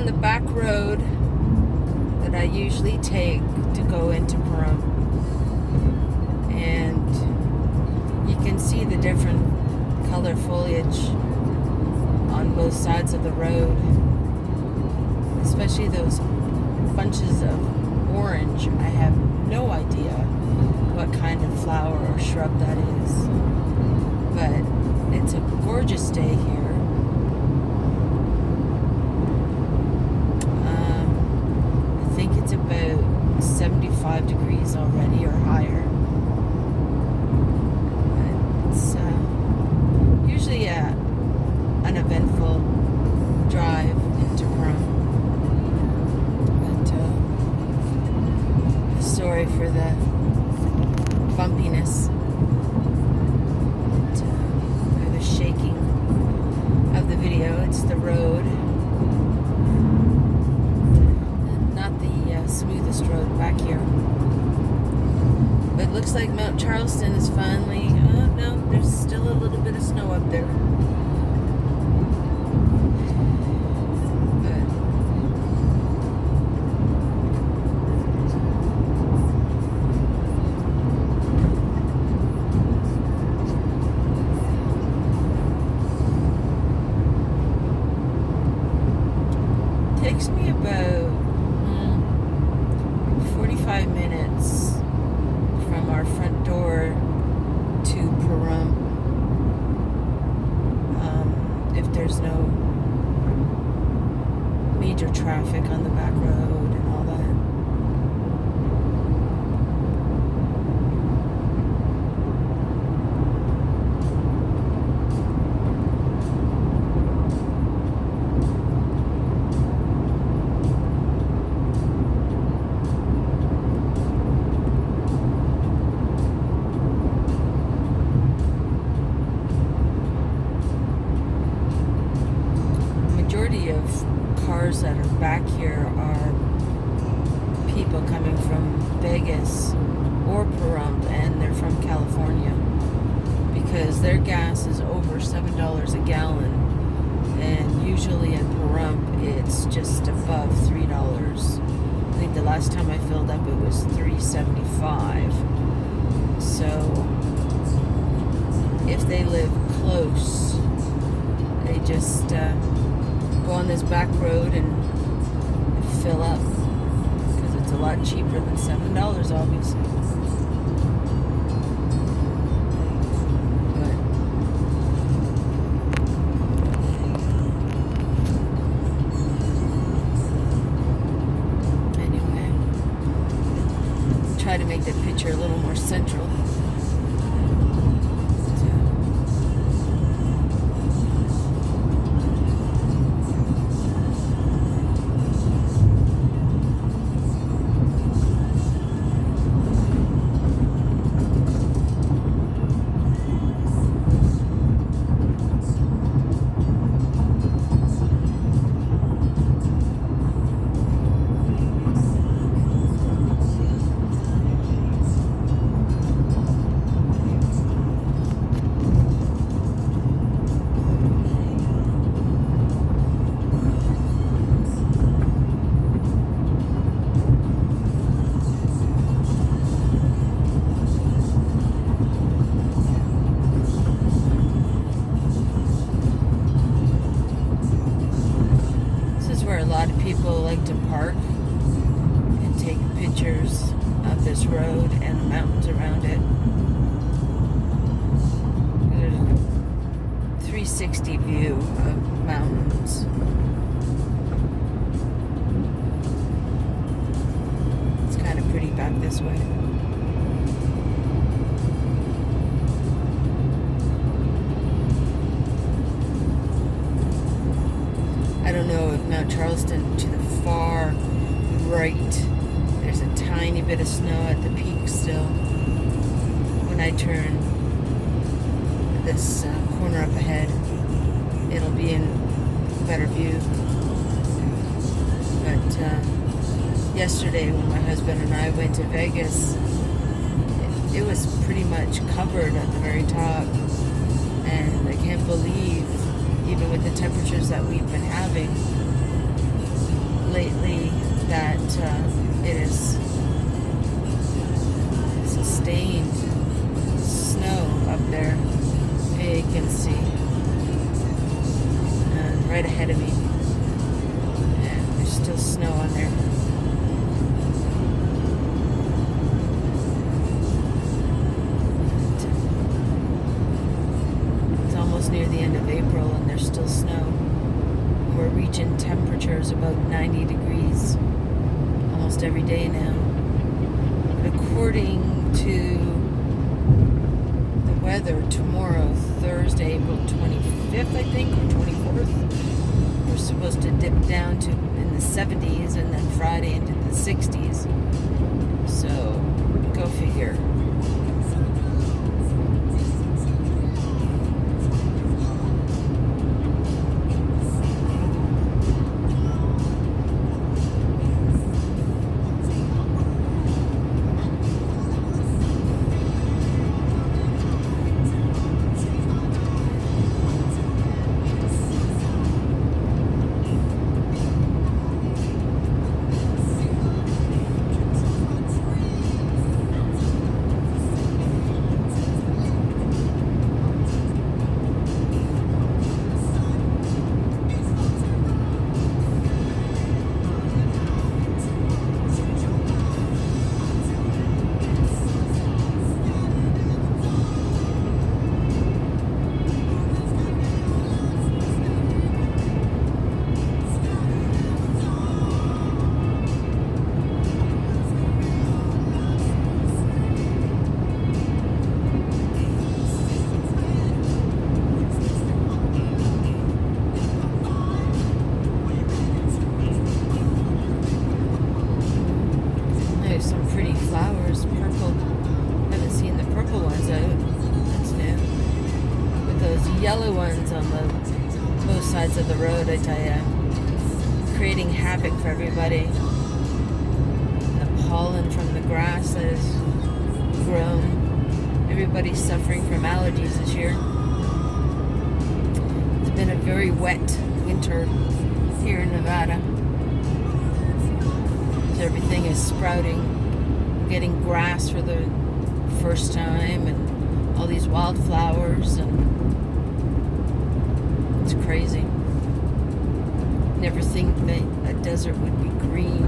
on the back road that I usually take to go into Pahrump, and you can see the different color foliage on both sides of the road, especially those bunches of orange. I have no idea what kind of flower or shrub that is, but it's a gorgeous day here. I think it's about 75 degrees already or higher. It's usually an eventful drive into Pahrump. But sorry for the bumpiness, for the shaking of the video. It's the road, not the smoothest road back here. But it looks like Mount Charleston is finally, no, there's still a little bit of snow up there. Takes me about 45 minutes from our front door to Pahrump, if there's no major traffic on the back road and all that. Majority of cars that are back here are people coming from Vegas or Pahrump, and they're from California, because their gas is over $7 a gallon, and usually in Pahrump it's just above $3. I think the last time I filled up it was $3.75. So if they live close, they just go on this back road and fill up, because it's a lot cheaper than $7, obviously. But anyway, try to make the picture a little more central. A lot of people like to park and take pictures of this road and the mountains around it. There's a 360 view of mountains. It's kind of pretty back this way. I don't know if Mount Charleston to the far right, there's a tiny bit of snow at the peak still. When I turn this corner up ahead, it'll be in better view. But yesterday when my husband and I went to Vegas, it was pretty much covered at the very top. And I can't believe, even with the temperatures that we've been having, right ahead of me. And there's still snow on there. It's almost near the end of April and there's still snow. We're reaching temperatures about 90 degrees almost every day now. But according to the weather, tomorrow, Thursday, April 25th, I think, or 24th, we're supposed to dip down to in the 70s and then Friday into the 60s. So, go figure. Some pretty flowers, purple. Haven't seen the purple ones out. That's new. With those yellow ones on both sides of the road, I tell ya, creating havoc for everybody. And the pollen from the grass that has grown. Everybody's suffering from allergies this year. It's been a very wet winter here in Nevada. Everything is sprouting, getting grass for the first time, and all these wildflowers, and it's crazy. Never think that a desert would be green,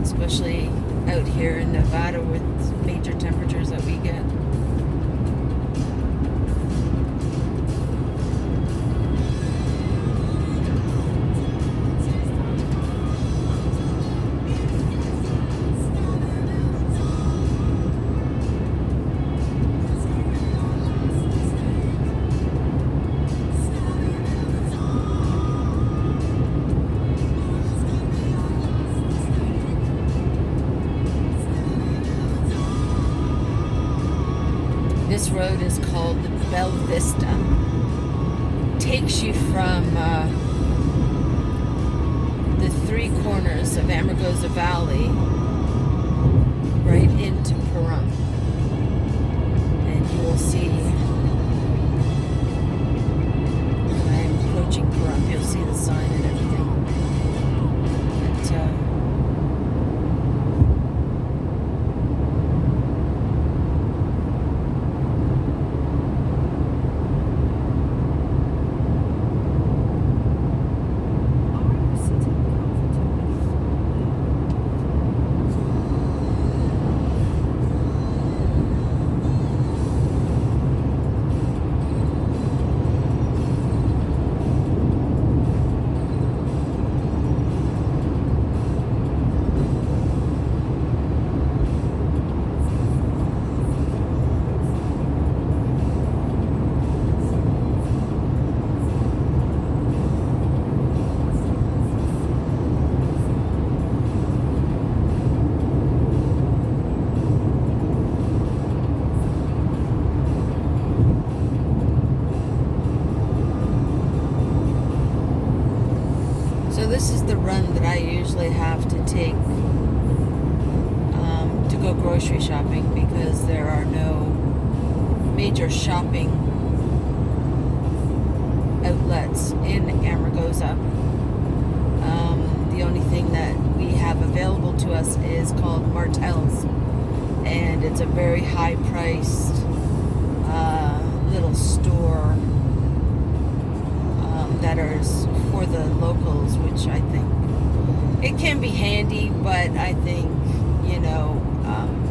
especially out here in Nevada with major temperatures that we get. This road is called Vista. Takes you from the three corners of Amargosa Valley right into Pahrump. And you will see, when I am approaching Pahrump, you'll see the sign and everything. But, this is the run that I usually have to take to go grocery shopping, because there are no major shopping outlets in Amargosa. The only thing that we have available to us is called Martell's, and it's a very high-priced little store tourists for the locals, which I think it can be handy, but I think,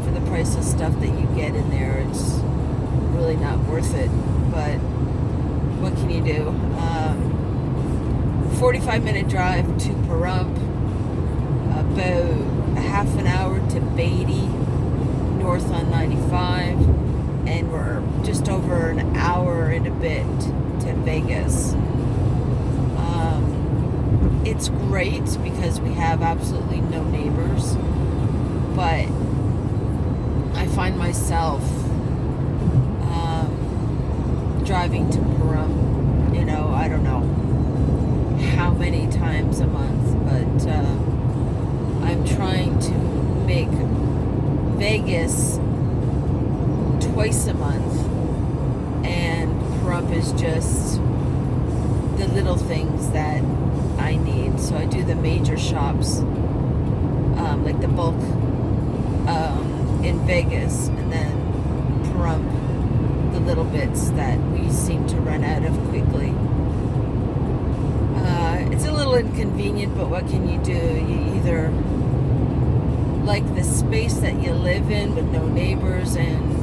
for the price of stuff that you get in there, it's really not worth it. But what can you do? 45-minute drive to Pahrump, about a half an hour to Beatty, north on 95, and we're just over an hour and a bit to Vegas. It's great because we have absolutely no neighbors, but I find myself driving to Pahrump, I don't know how many times a month, but I'm trying to make Vegas twice a month, and Pahrump is just the little things that I need. So I do the major shops, like the bulk in Vegas, and then Pahrump, the little bits that we seem to run out of quickly. It's a little inconvenient, but what can you do? You either like the space that you live in with no neighbors and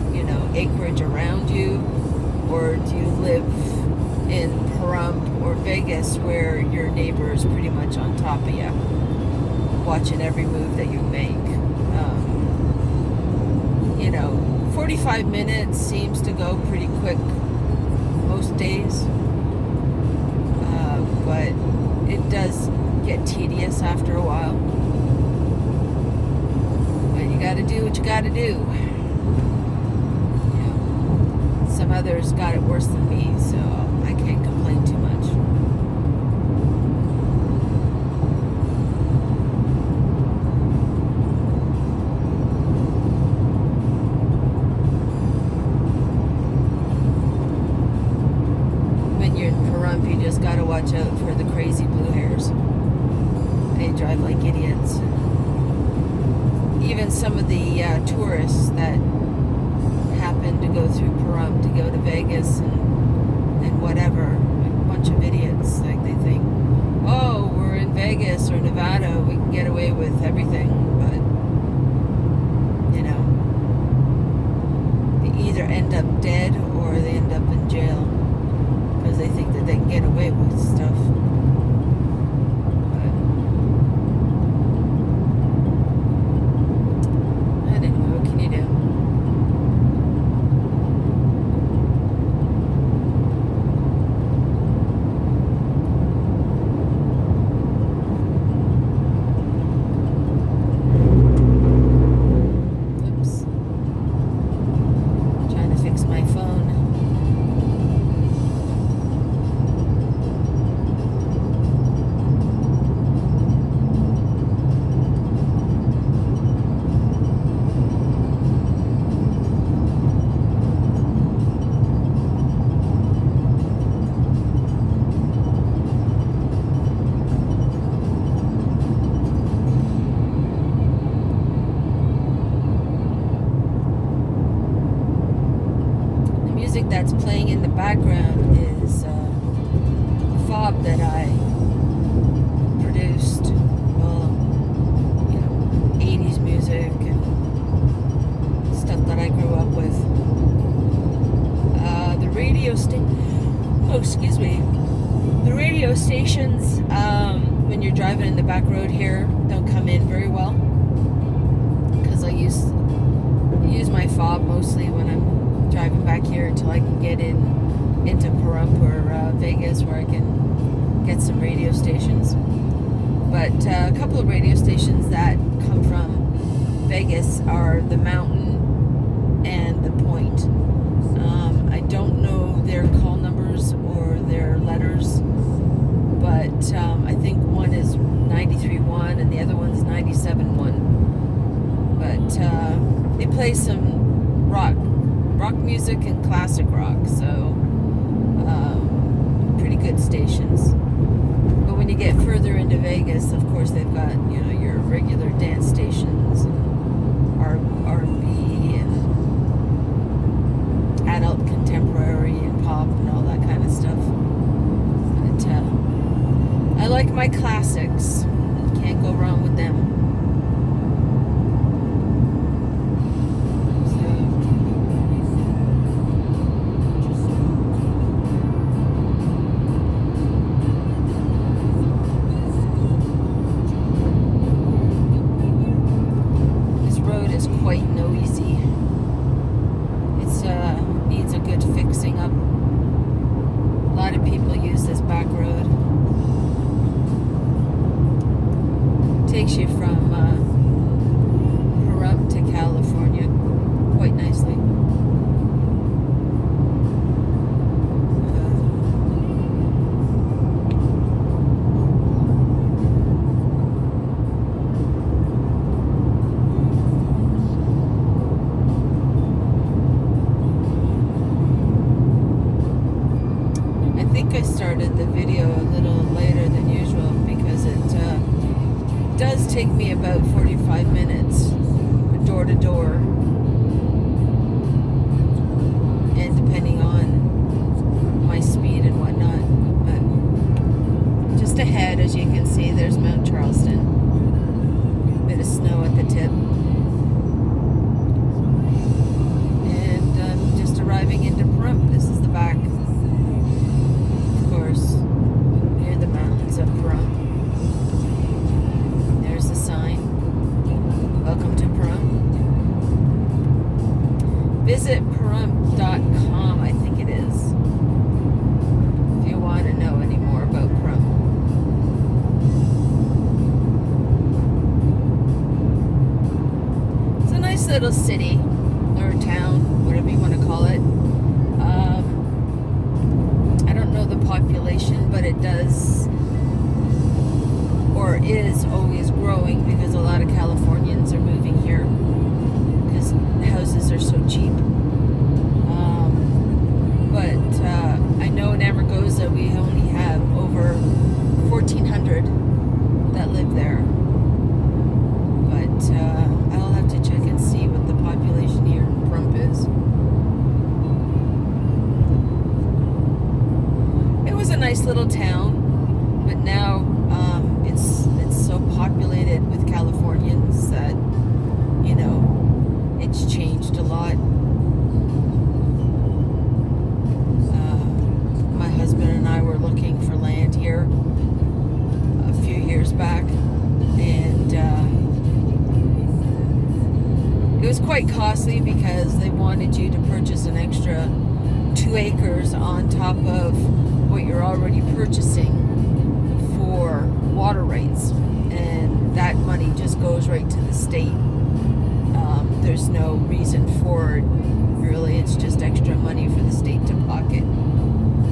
acreage around you, or do you live in Pahrump or Vegas where your neighbor is pretty much on top of you, watching every move that you make? 45 minutes seems to go pretty quick most days, but it does get tedious after a while. But you gotta do what you gotta do. Some others got it worse than me, so I can't complain too much. When you're in Pahrump, you just gotta watch out for the crazy blue hairs. They drive like idiots. Even some of the tourists that happen to go through Pahrump to go to Vegas and whatever, a bunch of idiots. Like, they think, oh, we're in Vegas or Nevada, we can get away with everything, but they either end up dead or they end up in jail because they think that they can get away with stuff. But anyway, what can you do? That's playing in the background is fob that I produced. Well, 80s music and stuff that I grew up with. The radio The radio stations, when you're driving in the back road here, don't come in very well, because I use my fob mostly when I'm driving back here until I can get into Pahrump or Vegas, where I can get some radio stations. But a couple of radio stations that come from Vegas are the Mountain and the Point. I don't know their call numbers or their letters, but I think one is 93.1 and the other one's 97.1. But they play some rock music and classic rock, so pretty good stations. But when you get further into Vegas, of course, they've got your regular dance stations and R&B and adult contemporary and pop and all that kind of stuff. But like my classics. Can't go wrong with them. This road is quite noisy. It's needs a good fixing up. A lot of people use this back road. Takes you from Pahrump to California quite nicely. I think I started the video a little later than usual because it does take me about 45 minutes door to door, and depending on my speed and whatnot. But just ahead, as you can see, there's Mount Charleston. A bit of snow at the tip, and I'm just arriving into Pahrump. This is the back, of course, near the mountains of Pahrump. There's the sign. Welcome to Pahrump. Visit Pahrump.com, I think it is, if you want to know any more about Pahrump. It's a nice little city, or town, whatever you want to call it. I don't know the population, but it does, or is always growing, because a lot of Californians are moving here because houses are so cheap. But I know in Amargosa we only have over 1,400 that live there. But I'll have to check and see what the population here in Pahrump is. It was a nice little town, but now it's so populated with Californians that, you know, it's changed a lot. My husband and I were looking for land here a few years back, and it was quite costly because they wanted you to purchase an extra 2 acres on top of what you're already purchasing for water rights, and that money just goes right to the state. There's no reason for it, really. It's just extra money for the state to pocket.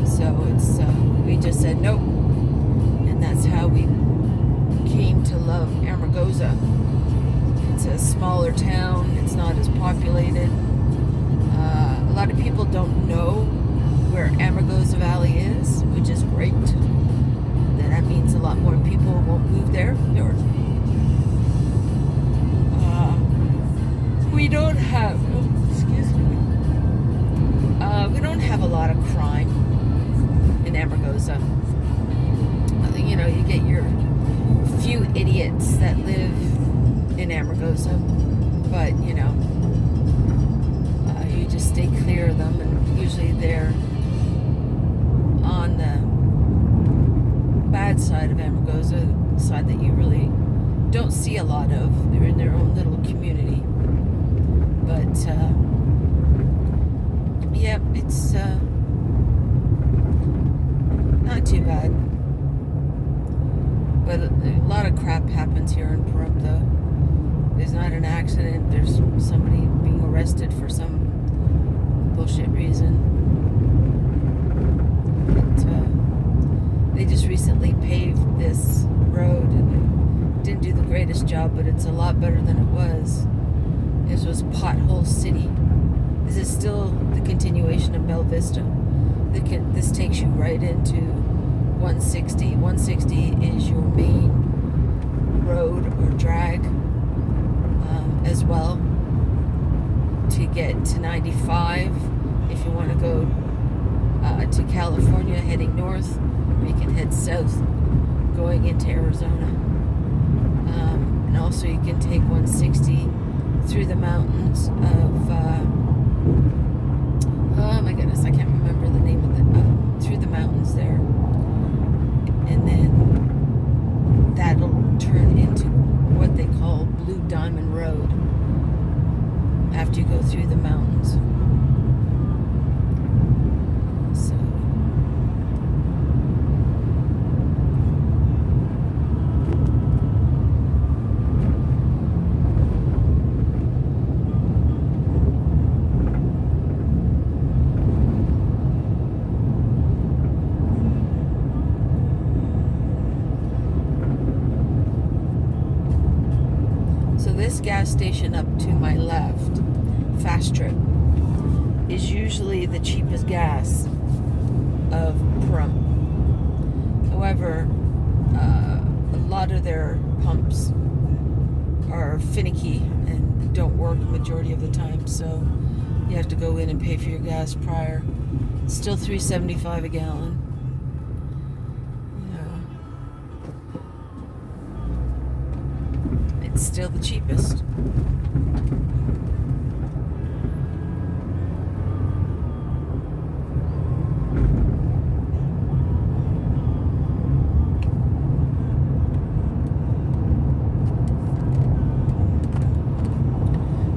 So it's we just said nope, and that's how we came to love Amargosa. It's a smaller town. It's not as populated. A lot of people don't know where Amargosa Valley is, which is great. That means a lot more people won't move there. We don't have, we don't have a lot of crime in Amargosa. You know, you get your few idiots that live in Amargosa, but you know, you just stay clear of them, and usually they're on the bad side of Amargosa, the side that you really don't see a lot of. They're in their own little community. But yeah, it's not too bad. But a lot of crap happens here in Pahrump, though. There's not an accident. There's somebody being arrested for some bullshit reason. But they just recently paved this road, and it didn't do the greatest job, but it's a lot better than it was. This was Pothole City. This is still the continuation of Vista. This takes you right into 160. 160 is your main road or drag as well to get to 95 if you want to go to California heading north, or you can head south going into Arizona. And also you can take 160 through the mountains of, oh my goodness, I can't remember the name of through the mountains there. And then that'll turn into what they call Blue Diamond Road after you go through the mountains. So this gas station up to my left, Fast Trip, is usually the cheapest gas of Pahrump. However, a lot of their pumps are finicky and don't work the majority of the time, so you have to go in and pay for your gas prior. It's still $3.75 a gallon. It's still the cheapest.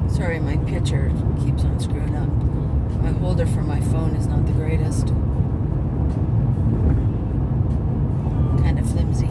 Sorry, my picture keeps on screwing up. My holder for my phone is not the greatest. Kind of flimsy.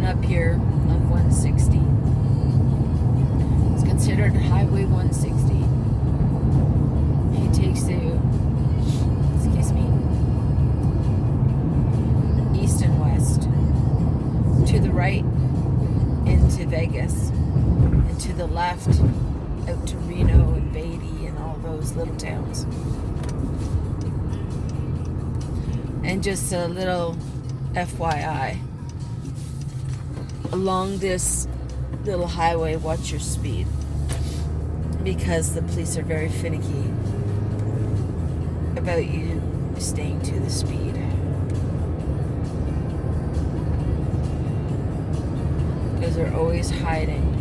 Up here on 160. It's considered Highway 160. It takes you, excuse me, east and west. To the right into Vegas, and to the left out to Reno and Beatty and all those little towns. And just a little FYI. Along this little highway, watch your speed, because the police are very finicky about you staying to the speed. Because they're always hiding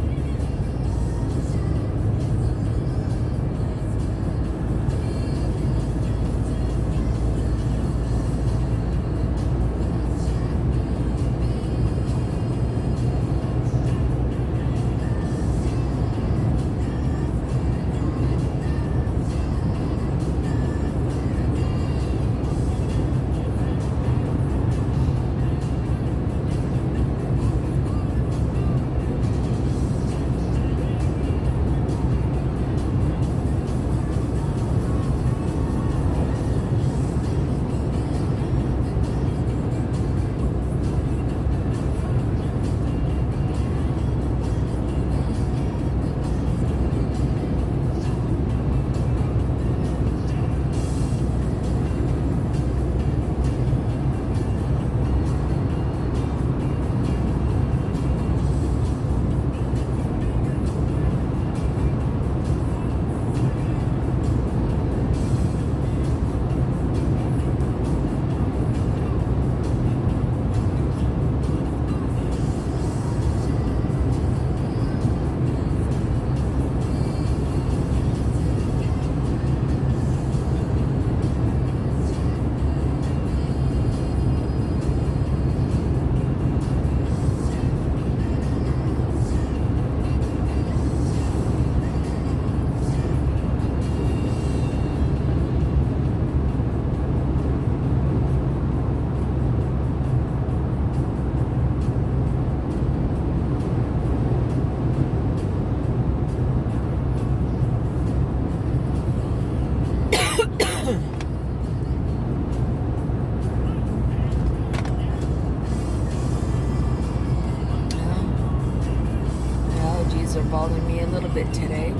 are bothering me a little bit today.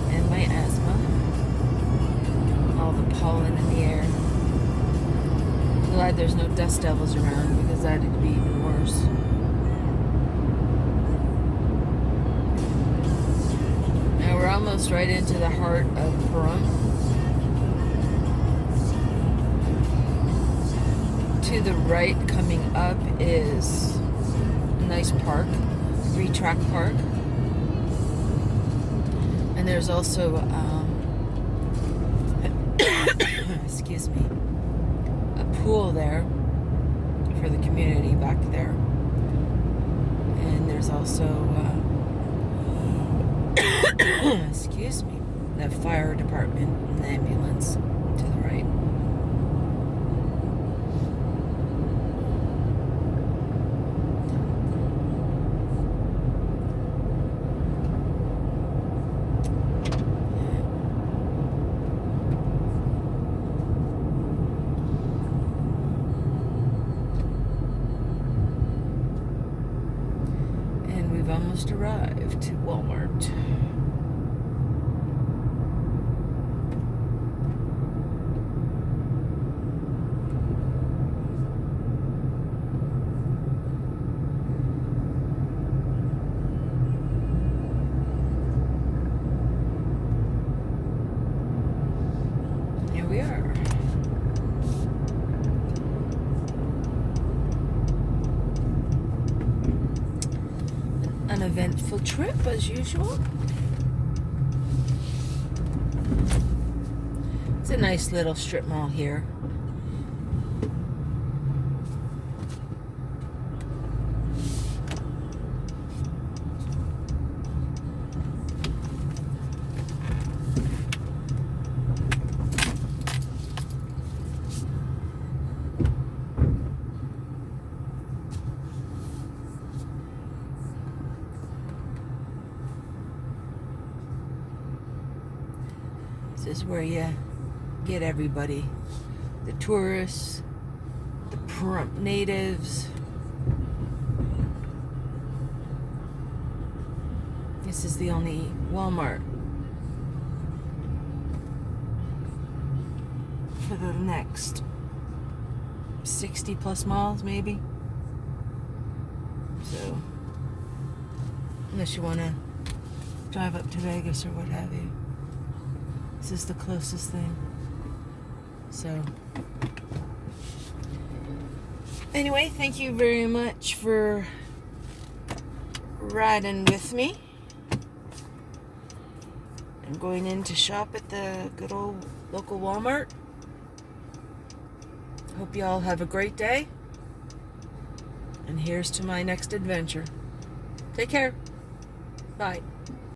And my asthma. All the pollen in the air. Glad there's no dust devils around because that'd be even worse. Now we're almost right into the heart of Pahrump. To the right, coming up, is a nice park, three-track park. And there's also, excuse me, a pool there for the community back there. And there's also, excuse me, the fire department and the ambulance to the right. We've almost arrived to Walmart. Here we are. Uneventful trip as usual. It's a nice little strip mall here. This is where you get everybody. The tourists, the Pahrump natives. This is the only Walmart for the next 60 plus miles maybe. So, unless you want to drive up to Vegas or what have you. This is the closest thing. So, anyway, thank you very much for riding with me. I'm going in to shop at the good old local Walmart. Hope you all have a great day. And here's to my next adventure. Take care. Bye.